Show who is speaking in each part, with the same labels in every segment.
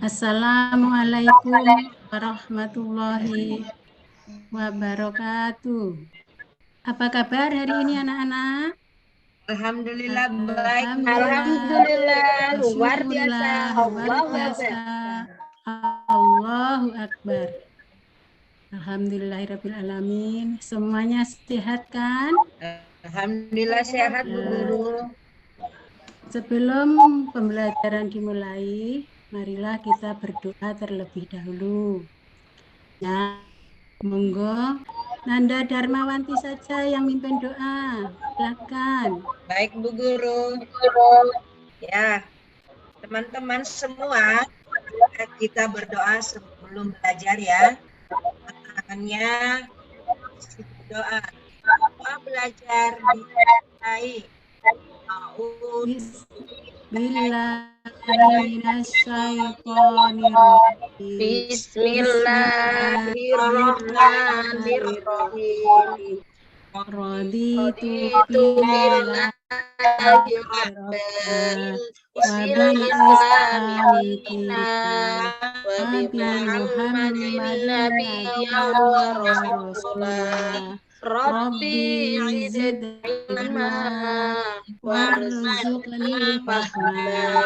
Speaker 1: Assalamualaikum warahmatullahi wabarakatuh. Apa kabar hari ini anak-anak?
Speaker 2: Alhamdulillah baik, Bu.
Speaker 3: Alhamdulillah, luar biasa.
Speaker 1: Syukurlah, luar
Speaker 3: Allahu
Speaker 1: biasa.
Speaker 3: Akbar.
Speaker 1: Allahu Akbar. Alhamdulillahirrabbilalamin. Semuanya sehat kan?
Speaker 2: Alhamdulillah sehat, Bu Guru.
Speaker 1: Sebelum pembelajaran dimulai, marilah kita berdoa terlebih dahulu. Ya, monggo. Nanda Darmawanti saja yang mimpin doa. Silakan.
Speaker 2: Baik, Bu Guru. Ya, teman-teman semua, kita berdoa sebelum belajar ya. Tangannya doa. Doa belajar dimulai.
Speaker 3: Bismillahirrahmanirrahim.
Speaker 1: Raditu
Speaker 3: billahi rabbil wa bi Muhammadin nabiyyan wa rasulah. Rabbi zidna warzuqni fahma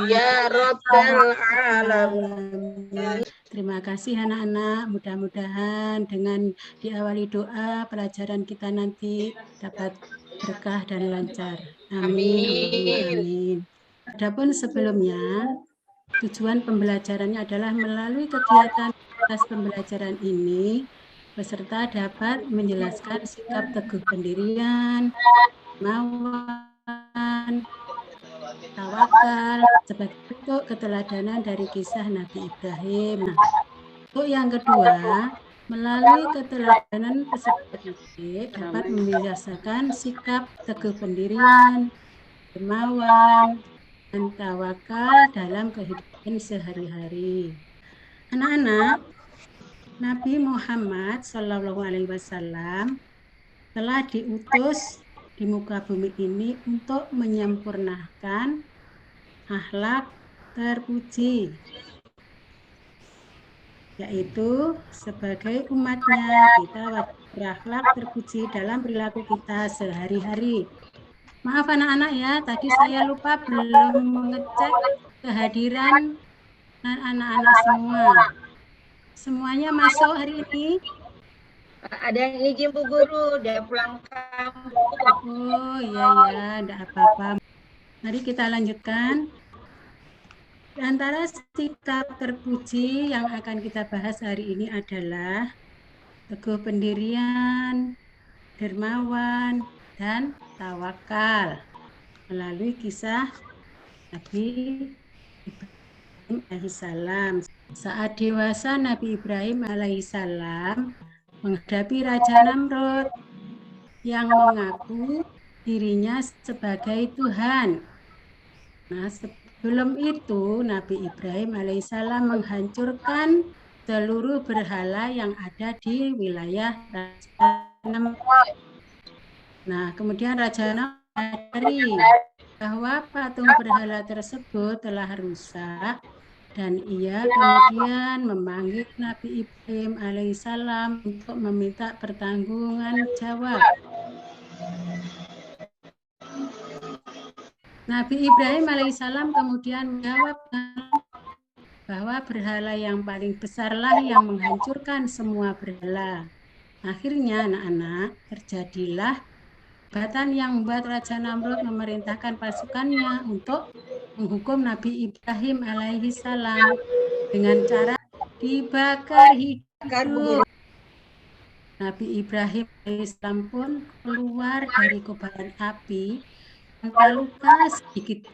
Speaker 3: ya rabbal alamin.
Speaker 1: Terima kasih anak-anak, mudah-mudahan dengan diawali doa pelajaran kita nanti dapat berkah dan lancar. Amin. Amin. Adapun sebelumnya, tujuan pembelajarannya adalah melalui kegiatan kelas pembelajaran ini, peserta dapat menjelaskan sikap teguh pendirian, dermawan, tawakal sebagai bentuk keteladanan dari kisah Nabi Ibrahim. Nah, untuk yang kedua, melalui keteladanan peserta didik dapat membiasakan sikap teguh pendirian, dermawan, dan tawakal dalam kehidupan sehari-hari. Anak-anak, Nabi Muhammad SAW telah diutus di muka bumi ini untuk menyempurnakan akhlak terpuji, yaitu sebagai umatnya kita wajib berakhlak terpuji dalam perilaku kita sehari-hari. Maaf anak-anak ya, tadi saya lupa belum mengecek kehadiran anak-anak semua. Semuanya masuk hari ini?
Speaker 2: Ada yang izin Bu Guru, udah pulang kampung.
Speaker 1: Oh iya, enggak apa-apa. Mari kita lanjutkan. Di antara sikap terpuji yang akan kita bahas hari ini adalah teguh pendirian, dermawan, dan tawakal melalui kisah Nabi Ibrahim alaihissalam. Saat dewasa, Nabi Ibrahim alaihissalam menghadapi Raja Namrud yang mengaku dirinya sebagai Tuhan. Nah, sebelum itu Nabi Ibrahim alaihissalam menghancurkan seluruh berhala yang ada di wilayah Raja Namrud. Nah, kemudian Raja Namrud menyadari bahwa patung berhala tersebut telah rusak dan ia kemudian memanggil Nabi Ibrahim alaihissalam untuk meminta pertanggungan jawab. Nabi Ibrahim alaihissalam kemudian menjawab bahwa berhala yang paling besarlah yang menghancurkan semua berhala. Akhirnya anak-anak terjadilah perdebatan yang membuat Raja Namrud memerintahkan pasukannya untuk menghukum Nabi Ibrahim alaihissalam dengan cara dibakar hidup. Nabi Ibrahim alaihissalam pun keluar dari kobaran api tanpa luka sedikit.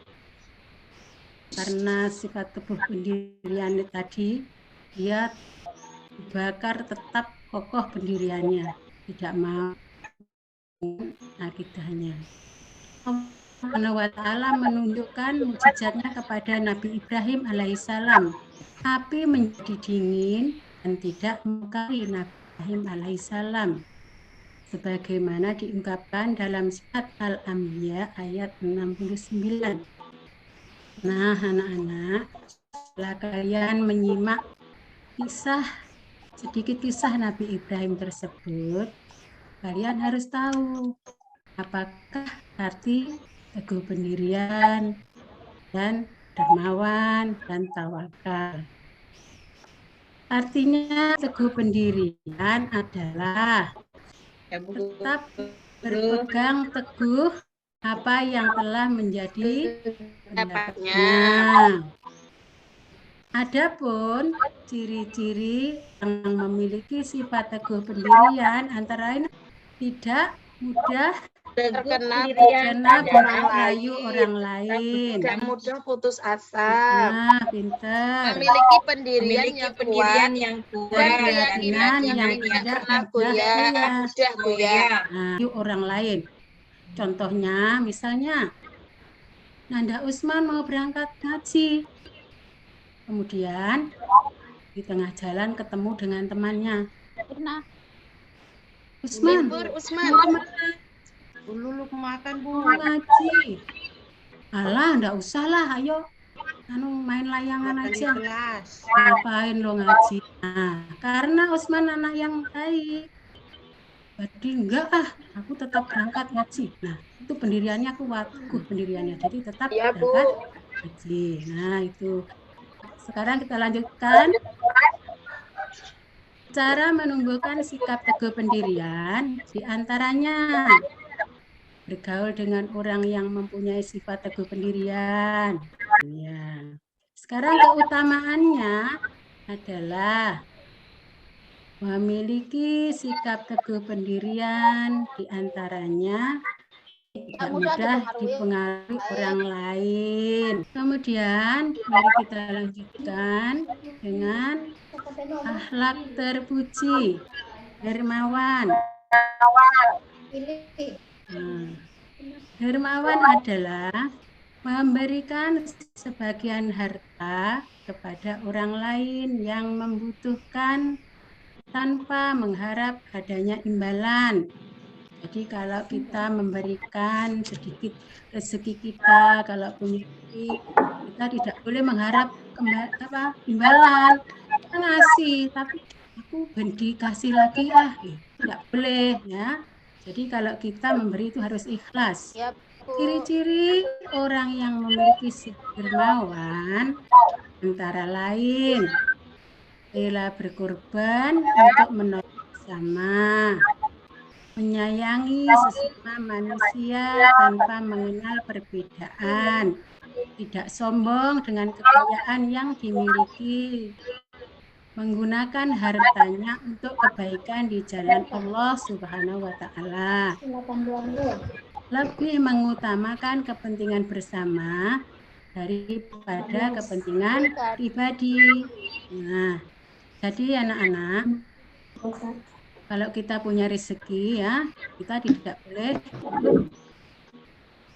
Speaker 1: Karena sifat teguh pendirian tadi, dia dibakar tetap kokoh pendiriannya, tidak mau akidahnya. Allah SWT menunjukkan mukjizatnya kepada Nabi Ibrahim alaihissalam. Api menjadi dingin dan tidak melukai Nabi Ibrahim alaihissalam. Sebagaimana diungkapkan dalam surat Al-Anbiya ayat 69. Nah, anak-anak, setelah kalian menyimak sedikit kisah Nabi Ibrahim tersebut, kalian harus tahu apakah arti teguh pendirian dan dermawan dan tawakal. Artinya teguh pendirian adalah tetap berpegang teguh apa yang telah menjadi pendapatnya. Adapun ciri-ciri yang memiliki sifat teguh pendirian antara lain tidak mudah
Speaker 3: terkena
Speaker 1: merayu orang lain.
Speaker 3: Tidak mudah putus asa.
Speaker 1: Nah, pintar.
Speaker 3: Memiliki pendirian yang kuat.
Speaker 1: Dan keyakinan yang tidak mudah
Speaker 3: goyah.
Speaker 1: Nah, orang lain. Contohnya, misalnya, Nanda Usman mau berangkat ngaji. Kemudian, di tengah jalan ketemu dengan temannya. Usman,
Speaker 3: Dulu makan, Bu.
Speaker 1: mau ngaji. Alah, enggak usah lah, ayo. Main layangan aja. Ngapain lo ngaji? Nah, karena Usman anak yang baik. Jadi enggak aku tetap berangkat ngaji. Nah, itu pendiriannya kuat, pendiriannya. Jadi tetap berangkat ngaji. Nah, itu. Sekarang kita lanjutkan. Cara menumbuhkan sikap teguh pendirian, diantaranya bergaul dengan orang yang mempunyai sifat teguh pendirian. Ya. Sekarang keutamaannya adalah memiliki sikap teguh pendirian, diantaranya tidak mudah dipengaruhi orang lain. Kemudian mari kita lanjutkan dengan akhlak terpuji, dermawan. Dermawan adalah memberikan sebagian harta kepada orang lain yang membutuhkan tanpa mengharap adanya imbalan. Jadi kalau kita memberikan sedikit rezeki kita, kalau punya kita tidak boleh mengharap imbalan. Kita ngasih, tapi aku dikasih lagi tidak boleh ya. Jadi kalau kita memberi itu harus ikhlas. Ciri-ciri orang yang memiliki sifat dermawan antara lain rela berkorban untuk menolong sesama, menyayangi sesama manusia tanpa mengenal perbedaan, tidak sombong dengan kekayaan yang dimiliki, menggunakan hartanya untuk kebaikan di jalan Allah Subhanahu wa Ta'ala, lebih mengutamakan kepentingan bersama daripada kepentingan pribadi. Nah, jadi anak-anak, kalau kita punya rezeki ya, kita tidak boleh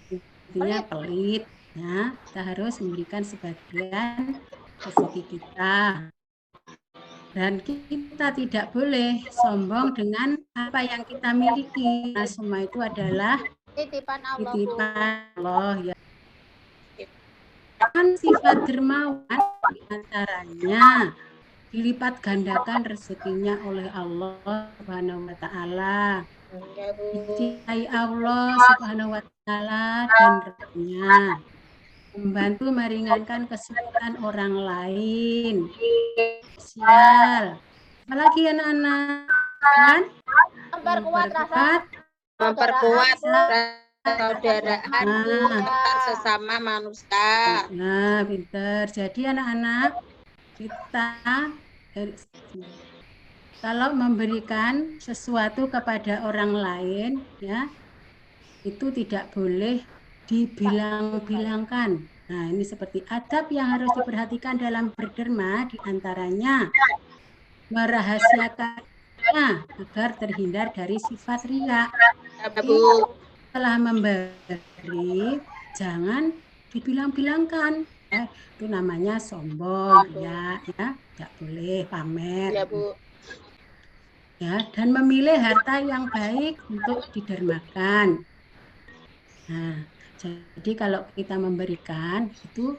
Speaker 1: intinya pelit ya. Kita harus memberikan sebagian rezeki kita. Dan kita tidak boleh sombong dengan apa yang kita miliki. Nah, semua itu adalah titipan Allah ya. Kan sifat dermawan diantaranya dilipat gandakan rezekinya oleh Allah Subhanahu wa Ta'ala. Dicintai Allah Subhanahu wa Ta'ala dan rahmatnya, membantu meringankan kesulitan orang lain. Sosial. Apalagi anak-anak kan?
Speaker 3: Memperkuat persaudaraan sesama manusia.
Speaker 1: Nah, pintar. Jadi anak-anak, kita kalau memberikan sesuatu kepada orang lain ya, itu tidak boleh dibilang-bilangkan. Nah, ini seperti adab yang harus diperhatikan dalam berderma, diantaranya merahasiakannya agar terhindar dari sifat riya. Setelah memberi, jangan dibilang-bilangkan. Itu namanya sombong ya, tidak boleh pamer.
Speaker 3: Ya, Bu.
Speaker 1: Ya, dan memilih harta yang baik untuk didermakan. Nah, jadi kalau kita memberikan itu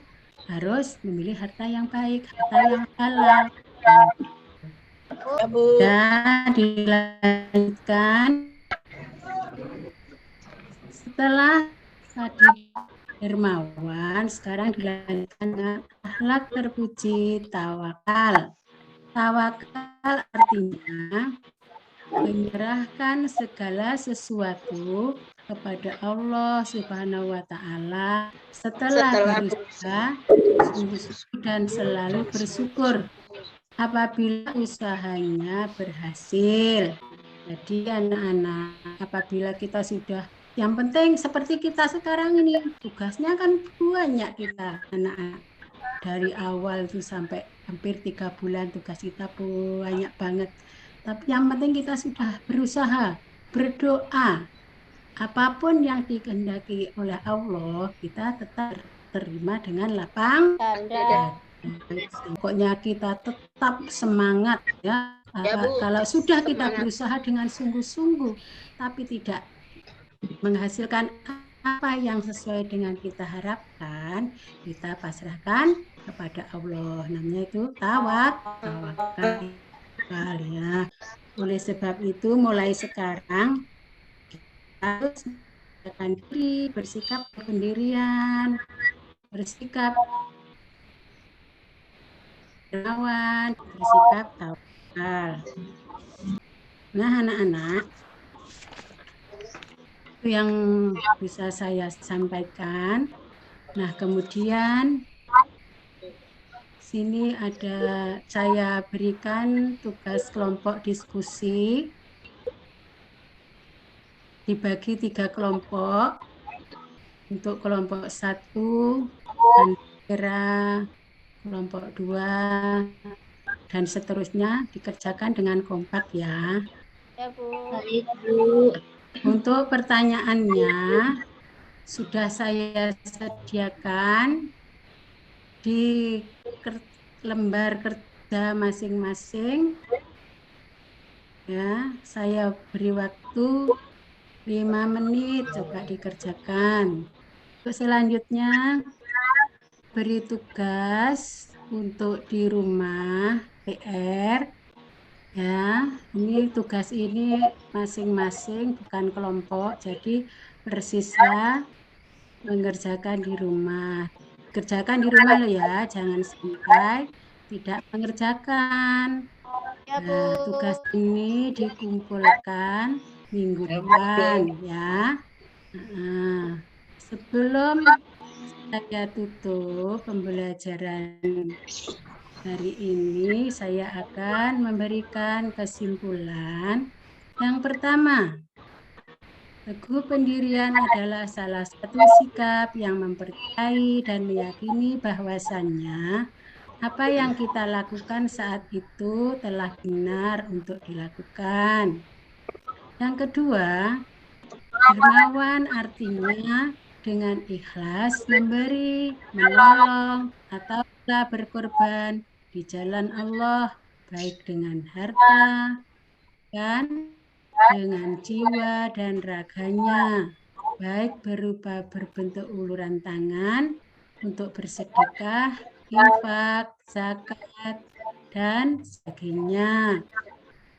Speaker 1: harus memilih harta yang baik, harta yang halal.
Speaker 3: Ya, Bu.
Speaker 1: Dan dilanjutkan setelah tadi dermawan, sekarang dilanjutkan dengan akhlak terpuji, tawakal. Tawakal artinya menyerahkan segala sesuatu kepada Allah Subhanahu wa Ta'ala setelah berusaha sungguh-sungguh dan selalu bersyukur apabila usahanya berhasil. Jadi anak-anak, apabila kita sudah, yang penting seperti kita sekarang ini, tugasnya kan banyak kita anak-anak. Dari awal itu sampai hampir 3 bulan tugas kita banyak banget. Tapi yang penting kita sudah berusaha, berdoa. Apapun yang dikehendaki oleh Allah, kita tetap terima dengan lapang dada. Pokoknya kita tetap semangat ya. Kalau sudah kita berusaha dengan sungguh-sungguh, tapi tidak menghasilkan apa yang sesuai dengan kita harapkan, kita pasrahkan kepada Allah. Namanya itu tawakal ya. Oleh sebab itu mulai sekarang harus menjaga diri, bersikap pendirian, bersikap dermawan, bersikap tawakal. Nah, anak-anak, itu yang bisa saya sampaikan. Nah, kemudian sini ada saya berikan tugas kelompok diskusi. Dibagi 3 kelompok. Untuk kelompok 1, Andra, kelompok 2, dan seterusnya dikerjakan dengan kompak ya.
Speaker 4: Ya, Bu.
Speaker 2: Baik, Bu.
Speaker 1: Untuk pertanyaannya sudah saya sediakan di lembar kerja masing-masing. Ya, saya beri waktu 5 menit, coba dikerjakan. Untuk selanjutnya beri tugas untuk di rumah PR. Ya, ini tugas ini masing-masing bukan kelompok, jadi persiswa mengerjakan di rumah. Kerjakan di rumah loh ya, jangan sampai tidak mengerjakan. Nah, tugas ini dikumpulkan minggu depan ya. Nah, sebelum saya tutup pembelajaran hari ini, saya akan memberikan kesimpulan. Yang pertama, teguh pendirian adalah salah satu sikap yang mempercayai dan meyakini bahwasannya apa yang kita lakukan saat itu telah benar untuk dilakukan. Yang kedua, dermawan artinya dengan ikhlas memberi, menolong, atau berkorban di jalan Allah, baik dengan harta, dan dengan jiwa dan raganya, baik berupa berbentuk uluran tangan untuk bersedekah, infak, zakat, dan sebagainya.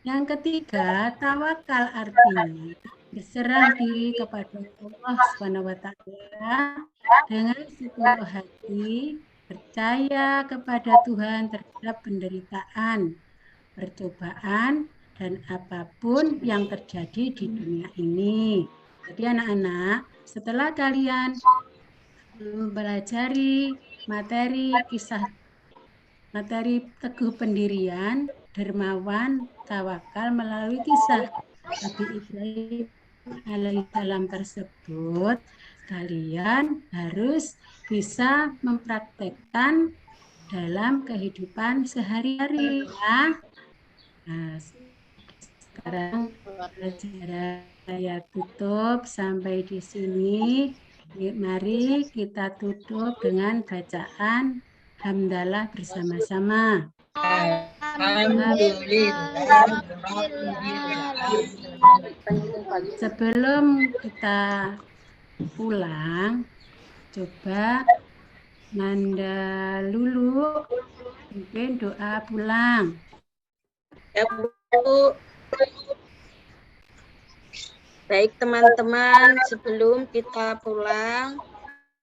Speaker 1: Yang ketiga, tawakal artinya berserah diri kepada Allah SWT dengan sepenuh hati, percaya kepada Tuhan terhadap penderitaan, percobaan, dan apapun yang terjadi di dunia ini. Jadi anak-anak, setelah kalian mempelajari materi teguh pendirian, dermawan, tawakal melalui kisah Nabi Ibrahim alaihissalam tersebut, kalian harus bisa mempraktekkan dalam kehidupan sehari-hari ya. Nah, sekarang pelajaran saya tutup sampai di sini. Mari kita tutup dengan bacaan hamdalah bersama-sama. Sebelum kita pulang, coba Nanda Lulu, mungkin doa pulang.
Speaker 3: Ya, Bu. Baik teman-teman, sebelum kita pulang,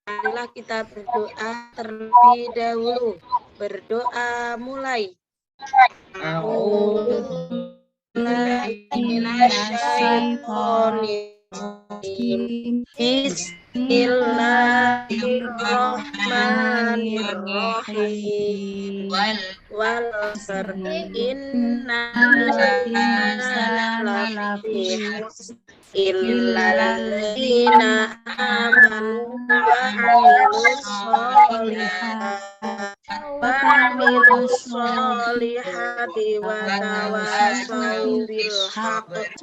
Speaker 3: marilah kita berdoa terlebih dahulu. Berdoa mulai. Bismillahirrahmanirrahim. Wal asr innal insana lafi khusr illal ladzina amanu wa amilus solihati wa tawasaw bil haqq.